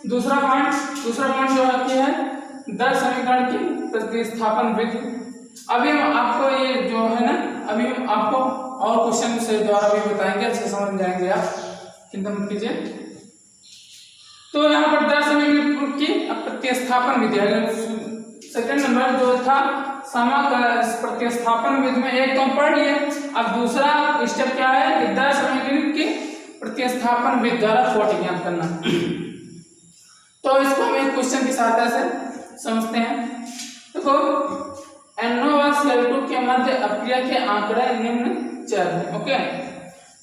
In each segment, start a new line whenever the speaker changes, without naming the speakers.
दूसरा पॉइंट जो आती है दर समीकरण की प्रतिस्थापन विधि। अभी हम आपको ये जो है ना, अभी हम आपको और क्वेश्चन से द्वारा भी बताएंगे, अच्छे समझ जाएंगे आप, चिंता मत कीजिए। तो यहाँ पर दर समीकरण की प्रतिस्थापन विधि है। सेकंड नंबर जो था प्रतिस्थापन विधि में एक तो हम पढ़ लिए। अब दूसरा स्टेप क्या है कि दर समीकरण की प्रतिस्थापन विधि द्वारा कोटि ज्ञात करना। तो इसको हम एक क्वेश्चन की सहायता से समझते हैं। देखो NO व Cl2 के मध्य अपक्रिया के आंकड़े निम्न चर है। ओके,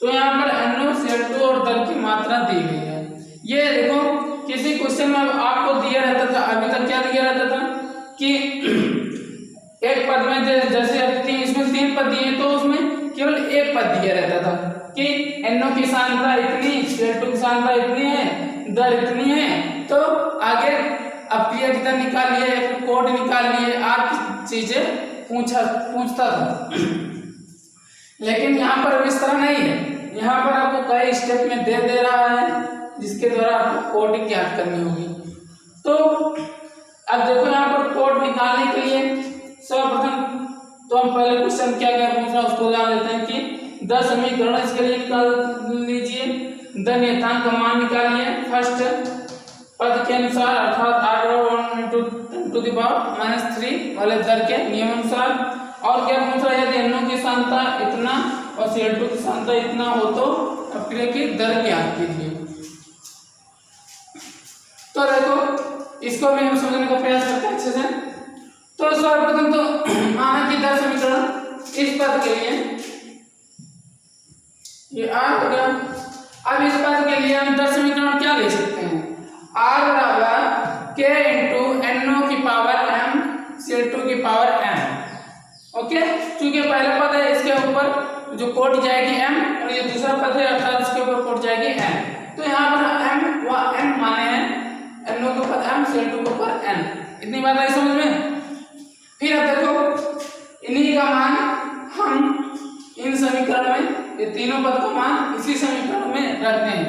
तो यहाँ पर NO Cl2 और दर की मात्रा दी गई है। ये देखो किसी क्वेश्चन में आपको दिया रहता था, अभी तक क्या दिया रहता था कि एक पद में जैसे इसमें 3 पद दिए तो उसमें केवल एक पद दिया रहता था कि NO की सांद्रता इतनी, Cl2 की सांद्रता इतनी है, दर इतनी है, तो आगे अपक्रिया की दर निकाल लिए या फिर कोट निकाल लिए, आप चीजें पूछता था। लेकिन यहाँ पर इस तरह नहीं है, यहाँ पर आपको कई स्टेप में दे रहा है जिसके द्वारा आपको कोट ज्ञात करनी होगी। तो अब देखो यहाँ पर कोट निकालने के लिए सर्वप्रथम तो हम पहले क्वेश्चन क्या पूछ रहा है उसको जान लेते हैं कि 10 समीकरण इसके लिए निकाल लीजिए। दर नियतांक का मान निकालिए फर्स्ट पद के अनुसार, अर्थात (10⁻³ वाले दर के नियम अनुसार। और क्या पूछ रहा है, यदि NO की सांद्रता इतना और Cl2 की सांद्रता इतना हो तो अपक्रिया की दर ज्ञात कीजिए। तो देखो इसको भी हम समझने का प्रयास करते हैं अच्छे से। तो सर्वप्रथम तो माना कि दर समीकरण इस पद के लिए ये R हो गया। अब इस पद के लिए हम दर समीकरण क्या ले सकते हैं, R बराबर K × NO की पावर m Cl2 की पावर m। ओके, क्योंकि पहला पद है इसके ऊपर जो कोट जाएगी m और ये दूसरा पद है अर्थात इसके ऊपर कोट जाएगी m। तो यहाँ पर m व m माने हैं NO के ऊपर m, Cl2 के ऊपर n। इतनी बात आई समझ में। फिर अब देखो इन्हीं का मान हम इन समीकरण में, ये तीनों पद का मान इसी समीकरण में रखते हैं।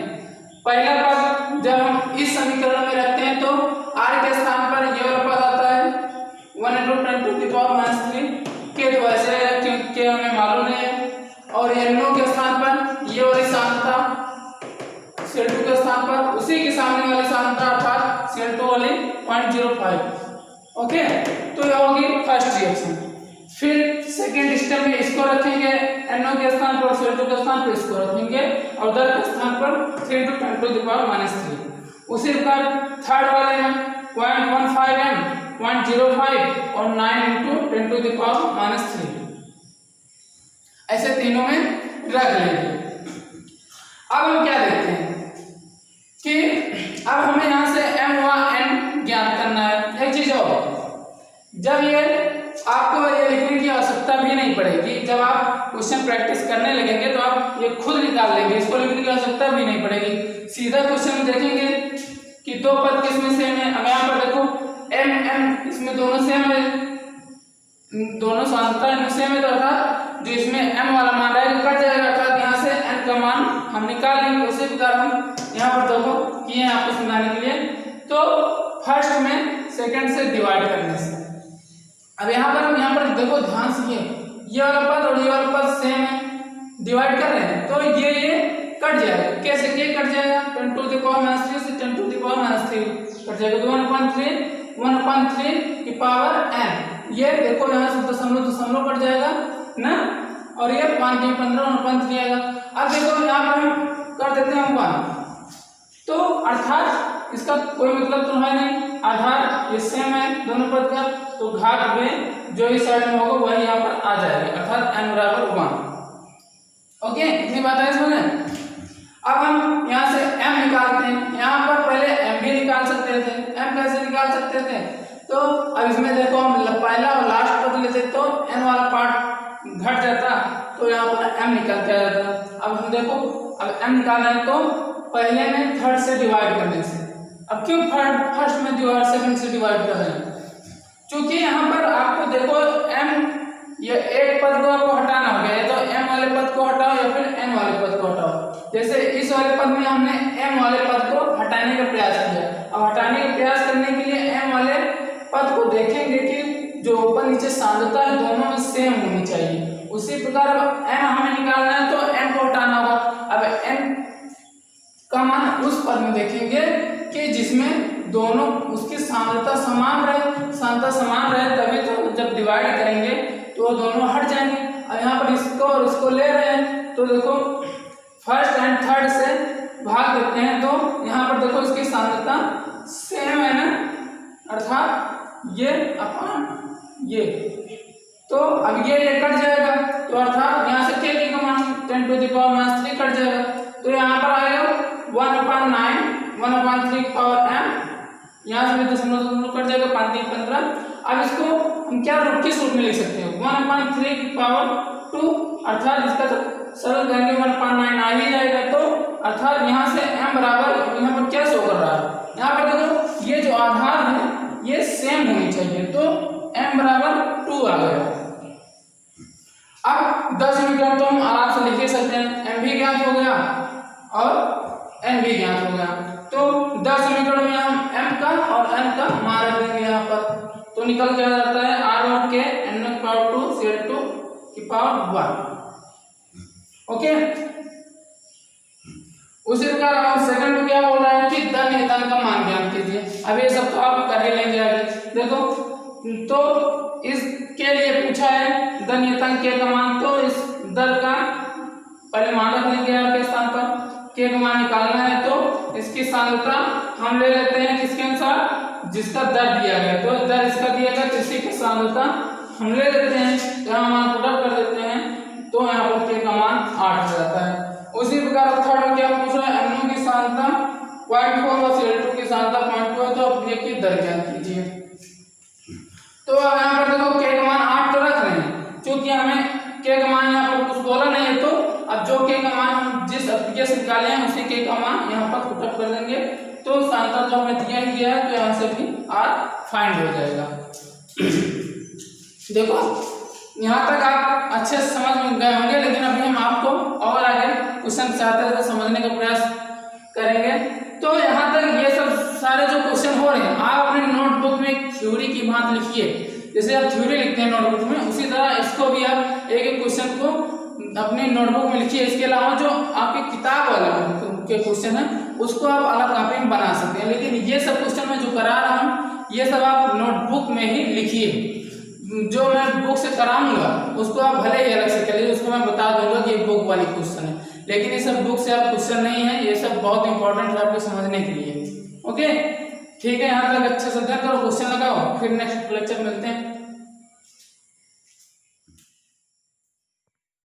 पहला पद जब हम इस समीकरण में रखते हैं तो r के स्थान पर ये वाला पद आता है 1 × 10⁻³ के, तो ऐसे क्योंकि हमें मालूम नहीं है। और NO के स्थान पर ये वाली सांद्रता, Cl2 के स्थान पर उसी के सामने वाली सांद्रता अर्थात Cl2 वाली 0.05। ओके, तो ये होगी फर्स्ट रिएक्शन। फिर सेकेंड स्टेप में इसको रखेंगे NO के स्थान पर, Cl2 के स्थान पर इसको रखेंगे और दर के स्थान पर 3 × 10⁻³ उसी प्रकार थर्ड वाले में 0.15 m, 0.05 और 9 × 10⁻³ ऐसे तीनों में रख लेंगे। अब हम क्या देखते हैं कि अब हमें यहाँ से m व n ज्ञात करना है। एक चीज और, जब ये आपको ये लिखने की आवश्यकता भी नहीं पड़ेगी, जब आप क्वेश्चन प्रैक्टिस करने लगेंगे तो आप ये खुद निकाल लेंगे, इसको लिखने की आवश्यकता भी नहीं पड़ेगी। सीधा क्वेश्चन देखेंगे कि दो पद किसमें सेम है। अब यहाँ पर देखो m इसमें दोनों सेम है, दोनों सांद्रता इनमें सेम है, तो अर्थात जो इसमें m वाला मान रहेगा कट जाएगा, अर्थात यहाँ से n का मान हम निकाल लेंगे। उसी प्रकार हम यहाँ पर देखो किए हैं आपको समझाने के लिए। तो फर्स्ट में सेकंड से डिवाइड करने से, अब यहाँ पर देखो ध्यान से, ये वाला पद और ये वाला पद सेम है, डिवाइड कर रहे हैं तो ये कट जाएगा। कैसे ये कट जाएगा, 10⁻³ से 10⁻³ कट जाएगा, तो 1/3 की पावर n। ये देखो यहाँ से दशमलव कट जाएगा ना, और ये 5 × 15 1/3 आएगा। अब देखो यहाँ पर हम कर देते हैं 1, तो अर्थात इसका कोई मतलब तो है नहीं, आधार ये सेम है दोनों पद का, तो घात में जो इस साइड में होगा वही यहाँ पर आ जाएगा, अर्थात n बराबर 1। ओके, इतनी बात है इसमें। अब हम यहाँ से m निकालते हैं। यहाँ पर पहले m भी निकाल सकते थे, m कैसे निकाल सकते थे, तो अब इसमें देखो हम पहला और लास्ट पद लेते तो n वाला पार्ट घट जाता, तो यहाँ पर m निकल के आ जाता। अब हम देखो अब m निकालना है तो पहले में थर्ड से डिवाइड करने से। अब क्यों फर्स्ट में डिवाइड सेकंड से डिवाइड कर रहे हैं, क्योंकि यहाँ पर आपको देखो m, ये एक पद को आपको हटाना हो गया, तो m वाले पद को हटाओ या फिर n वाले पद को हटाओ। जैसे इस वाले पद में हमने m वाले पद को हटाने का प्रयास किया, अब हटाने का प्रयास करने के लिए m वाले पद को देखेंगे कि जो ऊपर नीचे सांद्रता है दोनों में सेम होनी चाहिए। उसी प्रकार अब m हमें निकालना है तो m को हटाना होगा। अब m का मान उस पद में देखेंगे कि जिसमें दोनों उसकी सांद्रता समान रहे तभी तो जब डिवाइड करेंगे तो दोनों हट जाएंगे। अब यहाँ पर इसको और इसको ले रहे हैं तो देखो फर्स्ट एंड थर्ड से भाग देते हैं तो यहाँ पर देखो इसकी सांद्रता सेम है ना, अर्थात ये अपॉन ये, तो अब ये कट जाएगा तो अर्थात यहाँ से k की मान 10⁻³ कट जाएगा तो यहाँ पर आएगा 1/9 1/3 पावर m, यहाँ से भी दशमलव कट जाएगा 5×3=15। अब इसको हम क्या किस रूप में लिख सकते हैं 1/3 अर्थात इसका तो सरल करेंगे 1/9 आ ही जाएगा। तो अर्थात यहाँ से m बराबर यहाँ पर क्या शो कर रहा है, यहाँ पर देखो ये जो आधार है ये सेम होनी चाहिए तो m बराबर 2 आ गया। अब 10 समीकरण तो हम आराम से लिख ही सकते हैं, m भी ज्ञात हो गया और n भी ज्ञात हो गया। तो 10 समीकरण में हम m का और n का मान रख देंगे यहाँ पर तो निकल क्या जाता है r और k n⁻2 Cl2 की पावर 1। ओके, उसी प्रकार हम सेकंड में क्या बोल रहा है कि धन नियतांक का मान ज्ञात कीजिए। अब ये सब तो आप कर ही लेंगे आगे। देखो तो इसके लिए पूछा है धन नियतांक k का मान, तो इस दर का पहले मान रख लेंगे r के स्थान पर, k का मान निकालना है तो इसकी सांद्रता हम ले लेते हैं किसके अनुसार, जिसका दर दिया गया, तो दर इसका दिया गया तो इसी की सांद्रता हम ले लेते हैं, यहाँ मान पुट अप कर देते हैं तो यहाँ पर k का मान 8 हो जाता है। उसी प्रकार थर्ड में क्या पूछ रहा है NO की सांद्रता 0.4 और Cl2 की सांद्रता 0.2 है तो अब ये की दर ज्ञात कीजिए। तो अब यहाँ पर देखो k का मान 8 तो रख रहे हैं, क्योंकि हमें k का मान यहाँ पर कुछ बोला नहीं है तो अब जो k का मान हम जिस एप्लीकेशन निकाले हैं उसी k का मान यहाँ पर पुट अप कर देंगे तो सांद्रता जो हमें दिया ही गया है तो यहाँ से भी r फाइंड हो जाएगा। देखो यहाँ तक आप अच्छे से समझ में गए होंगे, लेकिन अभी हम आपको और आगे क्वेश्चन चाहते थे समझने का प्रयास करेंगे। तो यहाँ तक ये सब सारे जो क्वेश्चन हो रहे हैं आप अपने नोटबुक में थ्योरी की बात लिखिए, जैसे आप थ्योरी लिखते हैं नोटबुक में उसी तरह इसको भी आप एक एक क्वेश्चन को अपने नोटबुक में लिखिए। इसके अलावा जो आपकी किताब वाले के क्वेश्चन है उसको आप अलग कॉपी में बना सकते हैं, लेकिन ये सब क्वेश्चन मैं जो करा रहा हूँ ये सब आप नोटबुक में ही लिखिए। जो मैं बुक से कराऊंगा उसको आप भले ही अलग से करिए, उसको मैं बता दूंगा कि ये बुक वाली क्वेश्चन है, लेकिन ये सब बुक से आप क्वेश्चन नहीं है, ये सब बहुत इंपॉर्टेंट है आपको समझने के लिए। ओके ठीक है, यहाँ तक अच्छे से ध्यान करो, क्वेश्चन लगाओ, फिर नेक्स्ट लेक्चर मिलते हैं।